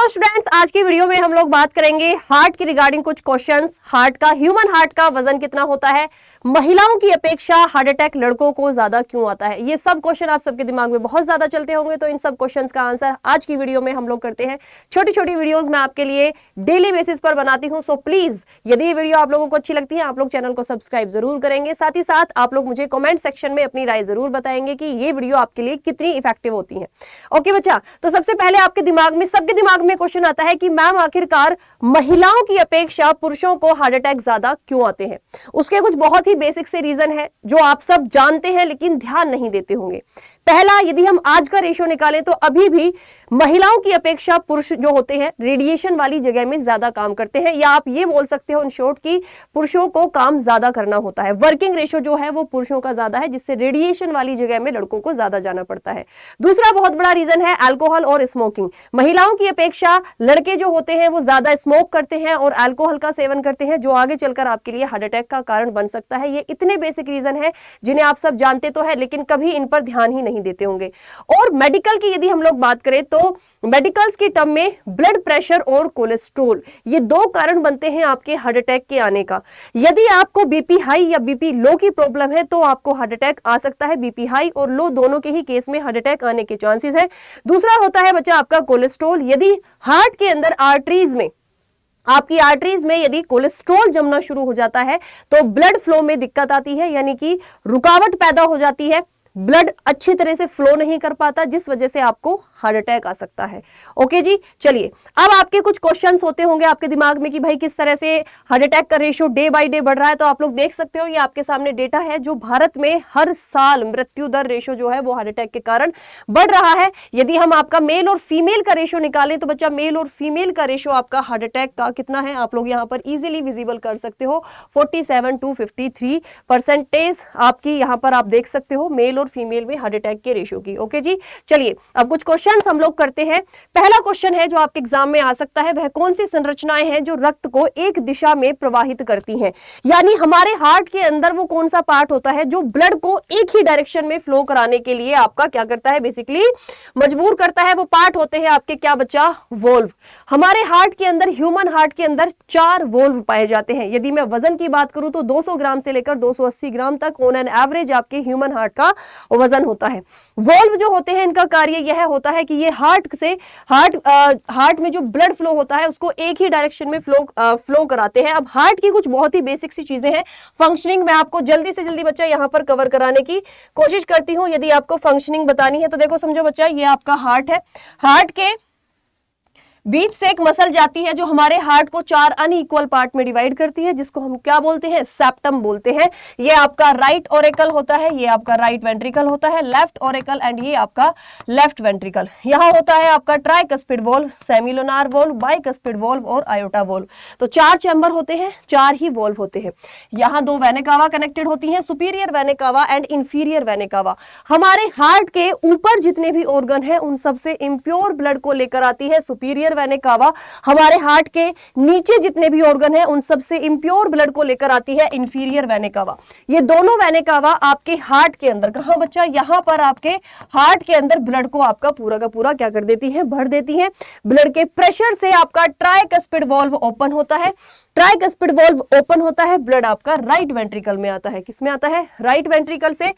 Hello students, आज की video में हम लोग बात करेंगे हार्ट की रिगार्डिंग कुछ क्वेश्चंस। हार्ट का, ह्यूमन हार्ट का वजन कितना होता है, महिलाओं की अपेक्षा हार्ट अटैक लड़कों को ज्यादा क्यों आता है। ये सब क्वेश्चन आप सबके दिमाग में बहुत ज्यादा चलते होंगे, तो इन सब क्वेश्चंस का आंसर आज की वीडियो में हम लोग करते हैं। छोटी छोटी वीडियोज मैं आपके लिए डेली बेसिस पर बनाती हूँ, सो प्लीज यदि ये वीडियो आप लोगों को अच्छी लगती है, आप लोग चैनल को सब्सक्राइब जरूर करेंगे। साथ ही साथ आप लोग मुझे कॉमेंट सेक्शन में अपनी राय जरूर बताएंगे कि ये वीडियो आपके लिए कितनी इफेक्टिव होती है। ओके बच्चा, तो सबसे पहले आपके दिमाग में, सबके दिमाग में क्वेश्चन आता है कि मैम आखिरकार महिलाओं की अपेक्षा पुरुषों को हार्ट अटैक ज्यादा क्यों आते हैं। उसके कुछ बहुत ही बेसिक से रीजन है जो आप सब जानते हैं लेकिन ध्यान नहीं देते होंगे। पहला, यदि हम आज का रेशो निकालें तो अभी भी महिलाओं की अपेक्षा पुरुष जो होते हैं रेडिएशन वाली जगह में ज्यादा काम करते हैं, या आप ये बोल सकते हो इन शॉर्ट कि पुरुषों को काम ज्यादा करना होता है। वर्किंग रेशो जो है वो पुरुषों का ज्यादा है, जिससे रेडिएशन वाली जगह में लड़कों को ज्यादा जाना पड़ता है। दूसरा बहुत बड़ा रीजन है अल्कोहल और स्मोकिंग। महिलाओं की अपेक्षा लड़के जो होते हैं वो ज्यादा स्मोक करते हैं और अल्कोहल का सेवन करते हैं, जो आगे चलकर आपके लिए हार्ट अटैक का कारण बन सकता है। ये इतने बेसिक रीजन है जिन्हें आप सब जानते तो है लेकिन कभी इन पर ध्यान ही नहीं देते होंगे। और मेडिकल की यदि हम लोग बात करें तो मेडिकल्स की टर्म में ब्लड प्रेशर और कोलेस्ट्रोल, ये दो कारण बनते हैं आपके हार्ट अटैक के आने का। यदि आपको बीपी हाई या बीपी लो की प्रॉब्लम है तो आपको हार्ट अटैक आ सकता है। बीपी हाई और लो दोनों के ही केस में हार्ट अटैक आने के चांसेस है। दूसरा होता है बच्चा आपका कोलेस्ट्रोल। यदि हार्ट के अंदर आर्टरीज में, आपकी आर्टरीज में यदि कोलेस्ट्रॉल जमना शुरू हो जाता है तो ब्लड फ्लो में दिक्कत आती है, यानी कि रुकावट पैदा हो जाती है, ब्लड अच्छी तरह से फ्लो नहीं कर पाता, जिस वजह से आपको हार्ट अटैक आ सकता है। ओके जी, चलिए अब आपके कुछ क्वेश्चंस होते होंगे आपके दिमाग में कि भाई किस तरह से हार्ट अटैक का रेशियो डे बाय डे बढ़ रहा है। तो आप लोग देख सकते हो, ये आपके सामने डेटा है जो भारत में हर साल मृत्यु दर रेशियो जो है वो हार्ट अटैक के कारण बढ़ रहा है। यदि हम आपका मेल और फीमेल का रेशियो निकालें तो बच्चा मेल और फीमेल का रेशियो आपका हार्ट अटैक का कितना है, आप लोग यहाँ पर इजिली विजिबल कर सकते हो। 47 to 53% आपकी यहाँ पर आप देख सकते हो मेल और फीमेल में हार्ट अटैक के रेशियो की। ओके जी, चलिए अब कुछ क्वेश्चंस हम लोग करते हैं। पहला क्वेश्चन है जो आपके एग्जाम में आ सकता है, वह कौन सी संरचनाएं हैं जो रक्त को एक दिशा में प्रवाहित करती हैं। यानी हमारे हार्ट के अंदर वो कौन सा पार्ट होता है जो ब्लड को एक ही डायरेक्शन में फ्लो कराने के लिए आपका क्या करता है, बेसिकली मजबूर करता है। वो पार्ट होते हैं आपके क्या बच्चा, वोल्व। हमारे हार्ट के अंदर, ह्यूमन हार्ट के अंदर 4 वोल्व पाए जाते हैं। यदि मैं वजन की बात करूं तो 200 ग्राम से लेकर 280 ग्राम तक ऑन एन एवरेज आपके ह्यूमन हार्ट का वजन होता है। वोल्व जो होते हैं इनका कार्य यह होता है कि ये हार्ट में जो ब्लड फ्लो होता है उसको एक ही डायरेक्शन में फ्लो कराते हैं। अब हार्ट की कुछ बहुत ही बेसिक सी चीजें हैं, फंक्शनिंग मैं आपको जल्दी से जल्दी बच्चा यहां पर कवर कराने की कोशिश करती हूं। यदि आपको फंक्शनिंग बतानी है तो देखो, समझो बच्चा, ये आपका हार्ट है। हार्ट के बीच से एक मसल जाती है जो हमारे हार्ट को 4 अनइक्वल पार्ट में डिवाइड करती है, जिसको हम क्या बोलते हैं, सेप्टम बोलते हैं। ये आपका राइट ऑरिकल होता है, ये आपका राइट वेंट्रिकल होता है, लेफ्ट ऑरिकल एंड ये आपका लेफ्ट वेंट्रिकल। यहाँ होता है आपका tricuspid valve, semilunar valve, bicuspid valve और आयोटा वोल्व। तो 4 चैम्बर होते हैं, 4 ही वोल्व होते हैं। यहाँ 2 वेना कावा कनेक्टेड होती हैं, superior vena cava and inferior vena cava. हमारे हार्ट के ऊपर जितने भी ऑर्गन हैं उन सबसे इंप्योर ब्लड को लेकर आती है सुपीरियर वेना कावा। हमारे हार्ट के नीचे जितने भी ऑर्गन हैं उन सबसे इंप्योर ब्लड को लेकर आती है इंफीरियर वेना कावा। ये दोनों वेना कावा आपके हार्ट के अंदर, कहां बच्चा, यहां पर आपके हार्ट के अंदर ब्लड को आपका पूरा का पूरा क्या कर देती है, भर देती है। ब्लड के प्रेशर से आपका ट्राइकस्पिड वॉल्व ओपन होता है। ट्राइकस्पिड वॉल्व ओपन होता है, ब्लड आपका राइट वेंट्रिकल में आता है। किसमें आता है, राइट वेंट्रिकल से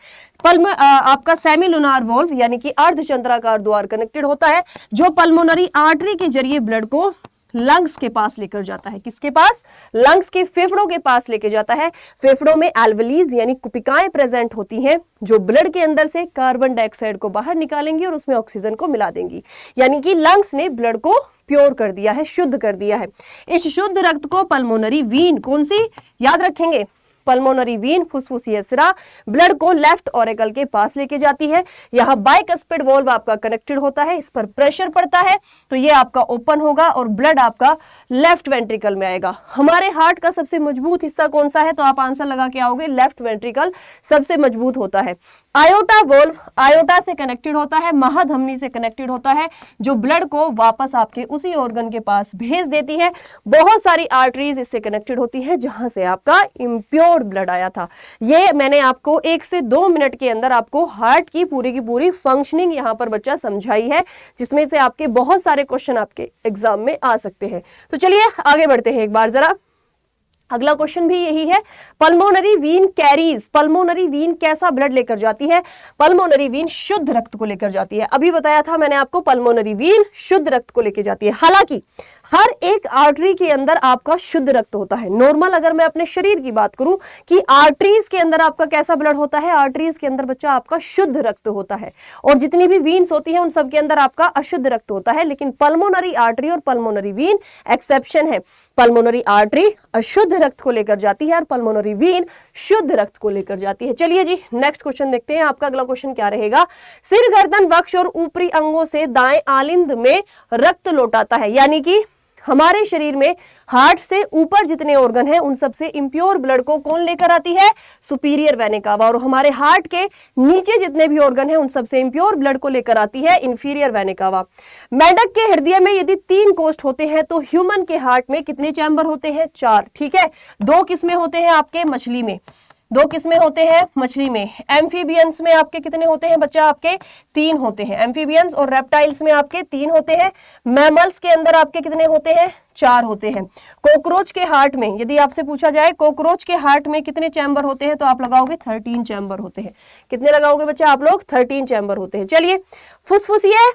आपका सेमिलुनार वॉल्व यानी कि अर्धचंद्राकार द्वार कनेक्टेड होता है, जो पल्मोनरी आर्टरी के जरिए ब्लड को लंग्स के पास लेकर जाता है। किसके पास, लंग्स के फेफड़ों के पास लेके जाता है। फेफड़ों में एल्वेलीज यानी कुपिकाएं प्रेजेंट होती हैं जो ब्लड के अंदर से कार्बन डाइऑक्साइड को बाहर निकालेंगी और उसमें ऑक्सीजन को मिला देंगी। यानी कि लंग्स ने ब्लड को प्योर कर दिया है, शुद्ध कर दिया है। इस शुद्ध रक्त को पल्मोनरी वीन, कौन सी याद रखेंगे, पल्मोनरी वीन, फुसफुसीय सिरा, ब्लड को लेफ्ट ऑरिकल के पास लेके जाती है। यहाँ बाइकस्पिड वॉल्व आपका कनेक्टेड होता है, इस पर प्रेशर पड़ता है तो ये आपका ओपन होगा और ब्लड आपका लेफ्ट वेंट्रिकल में आएगा। हमारे हार्ट का सबसे मजबूत हिस्सा कौन सा है, तो आप आंसर लगा के आओगे, लेफ्ट वेंट्रिकल सबसे मजबूत होता है। आयोटा वॉल्व आयोटा से कनेक्टेड होता है, महाधमनी से कनेक्टेड होता है, जो ब्लड को वापस आपके उसी ऑर्गन के पास भेज देती है। बहुत सारी आर्टरीज इससे कनेक्टेड होती है जहां से आपका इंप्योर इम्प्योर ब्लड आया था। ये मैंने आपको 1 से 2 मिनट के अंदर आपको हार्ट की पूरी फंक्शनिंग यहाँ पर बच्चा समझाई है, जिसमें से आपके बहुत सारे क्वेश्चन आपके एग्जाम में आ सकते हैं। तो चलिए आगे बढ़ते हैं एक बार जरा। अगला क्वेश्चन भी यही है, pulmonary Wien carries, pulmonary Wien कैसा ब्लड लेकर जाती है? पल्मोनरी वीन शुद्ध रक्त को लेकर जाती है। अभी बताया था मैंने आपको, पल्मोनरी वीन शुद्ध रक्त को लेकर जाती है। हालांकि हर एक आर्टरी के अंदर आपका शुद्ध रक्त होता है। नॉर्मल अगर मैं अपने शरीर की बात करूं कि आर्टरीज के अंदर आपका कैसा ब्लड होता है, आर्टरीज के अंदर बच्चा आपका शुद्ध रक्त होता है, और जितनी भी वीन्स होती है उन सब के अंदर आपका अशुद्ध रक्त होता है। लेकिन पल्मोनरी आर्टरी और पल्मोनरी वीन एक्सेप्शन है। पल्मोनरी आर्टरी अशुद्ध रक्त को लेकर जाती है और पल्मोनरी वीन शुद्ध रक्त को लेकर जाती है। चलिए जी नेक्स्ट क्वेश्चन देखते हैं। आपका अगला क्वेश्चन क्या रहेगा, सिर, गर्दन, वक्ष और ऊपरी अंगों से दाएं आलिंद में रक्त लौटाता है। यानी कि हमारे शरीर में हार्ट से ऊपर जितने ऑर्गन हैं उन सबसे इंप्योर ब्लड को कौन लेकर आती है? Superior vena cava. और हमारे हार्ट के नीचे जितने भी ऑर्गन हैं उन सबसे इंप्योर ब्लड को लेकर आती है इंफीरियर वेना कावा। मेंढक के हृदय में यदि 3 कोष्ठ होते हैं तो ह्यूमन के हार्ट में कितने चैम्बर होते हैं? 4। ठीक है, 2 किस्में होते हैं आपके मछली में, 2 किस्में होते हैं मछली में। एम्फीबियंस में आपके कितने होते हैं बच्चा? आपके 3 होते हैं। एम्फीबियंस और रेप्टाइल्स में आपके 3 होते हैं। मैमल्स के अंदर आपके कितने होते हैं? 4 होते हैं। कॉकरोच के हार्ट में यदि आपसे पूछा जाए कॉकरोच के हार्ट में कितने चैम्बर होते हैं, तो आप लगाओगे 13 चैम्बर होते हैं। कितने लगाओगे बच्चा आप लोग? 13 चैम्बर होते हैं। चलिए, फुसफुसिया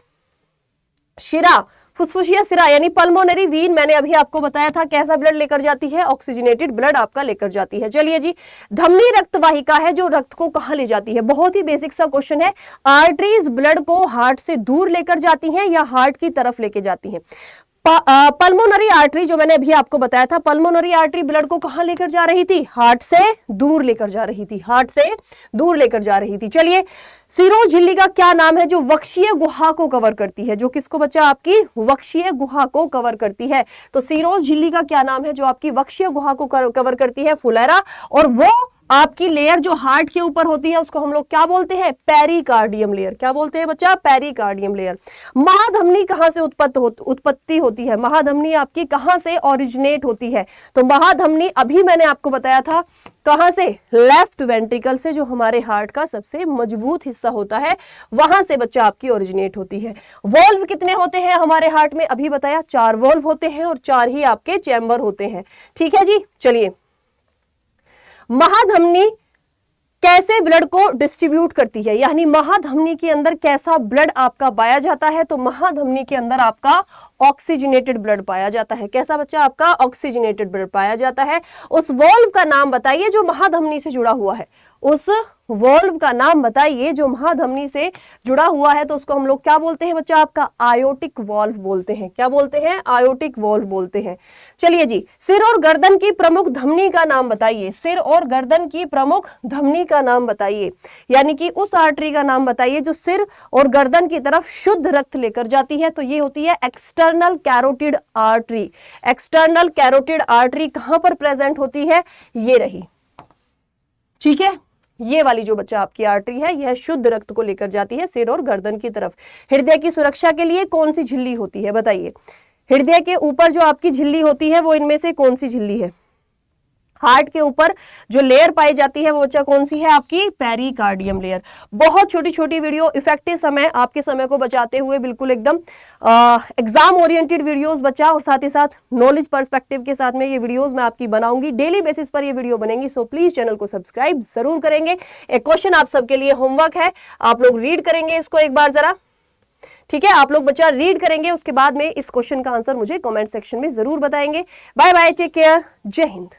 शिरा, फुसफुसिया सिरा यानी पल्मोनरी वीन मैंने अभी आपको बताया था कैसा ब्लड लेकर जाती है? ऑक्सीजनेटेड ब्लड आपका लेकर जाती है। चलिए जी, धमनी रक्त वाहिका है जो रक्त को कहां ले जाती है? बहुत ही बेसिक सा क्वेश्चन है। आर्टरीज ब्लड को हार्ट से दूर लेकर जाती हैं या हार्ट की तरफ लेकर जाती हैं? पल्मोनरी आर्टरी जो मैंने अभी आपको बताया था, पल्मोनरी आर्टरी ब्लड को कहां लेकर जा रही थी? हार्ट से दूर लेकर जा रही थी, हार्ट से दूर लेकर जा रही थी। चलिए, सीरोस झिल्ली का क्या नाम है जो वक्षीय गुहा को कवर करती है? जो किसको बच्चा? आपकी वक्षीय गुहा को कवर करती है। तो सीरोस झिल्ली का क्या नाम है जो आपकी वक्षीय गुहा को कवर करती है? फुलेरा। और वो आपकी लेयर जो हार्ट के ऊपर होती है उसको हम लोग क्या बोलते हैं? Pericardium layer. क्या बोलते हैं बच्चा? Pericardium layer. महाधमनी कहां से उत्पत्ति होती है? महाधमनी आपकी कहां से ओरिजिनेट होती है? तो महाधमनी अभी मैंने आपको बताया था कहां से? लेफ्ट वेंट्रिकल से, जो हमारे हार्ट का सबसे मजबूत हिस्सा होता है, वहां से बच्चा आपकी ओरिजिनेट होती है। वॉल्व कितने होते हैं हमारे हार्ट में? अभी बताया 4 वॉल्व होते हैं और 4 ही आपके चैम्बर होते हैं। ठीक है जी, चलिए, महाधमनी कैसे ब्लड को डिस्ट्रीब्यूट करती है, यानी महाधमनी के अंदर कैसा ब्लड आपका पाया जाता है? तो महाधमनी के अंदर आपका ऑक्सीजनेटेड ब्लड पाया जाता है। कैसा बच्चा? आपका ऑक्सीजनेटेड ब्लड पाया जाता है। उस वॉल्व का नाम बताइए जो महाधमनी से जुड़ा हुआ है। उस वॉल्व का नाम बताइए जो महाधमनी से जुड़ा हुआ है। तो उसको हम लोग क्या बोलते हैं बच्चा? आपका आयोटिक वॉल्व बोलते हैं। क्या बोलते हैं? आयोटिक वॉल्व बोलते हैं। चलिए जी, सिर और गर्दन की प्रमुख धमनी का नाम बताइए। सिर और गर्दन की प्रमुख धमनी का नाम बताइए, यानी कि उस आर्टरी का नाम बताइए जो सिर और गर्दन की तरफ शुद्ध रक्त लेकर जाती है। तो ये होती है external carotid artery. External carotid artery कहां पर प्रेजेंट होती है? ये रही। ठीक है, ये वाली जो बच्चा आपकी आर्टरी है यह शुद्ध रक्त को लेकर जाती है सिर और गर्दन की तरफ। हृदय की सुरक्षा के लिए कौन सी झिल्ली होती है बताइए? हृदय के ऊपर जो आपकी झिल्ली होती है वो इनमें से कौन सी झिल्ली है? हार्ट के ऊपर जो लेयर पाई जाती है वो बच्चा कौन सी है? आपकी पेरिकार्डियम लेयर। बहुत छोटी छोटी वीडियो, इफेक्टिव समय, आपके समय को बचाते हुए, बिल्कुल एकदम एग्जाम ओरिएंटेड वीडियोस बच्चा, और साथ ही साथ नॉलेज पर्सपेक्टिव के साथ में ये वीडियोस मैं आपकी बनाऊंगी। डेली बेसिस पर ये वीडियो बनेंगी। सो प्लीज चैनल को सब्सक्राइब जरूर करेंगे। एक क्वेश्चन आप सबके लिए होमवर्क है, आप लोग रीड करेंगे इसको एक बार जरा। ठीक है, आप लोग बच्चा रीड करेंगे, उसके बाद में इस क्वेश्चन का आंसर मुझे कमेंट सेक्शन में जरूर बताएंगे। बाय बाय, टेक केयर, जय हिंद।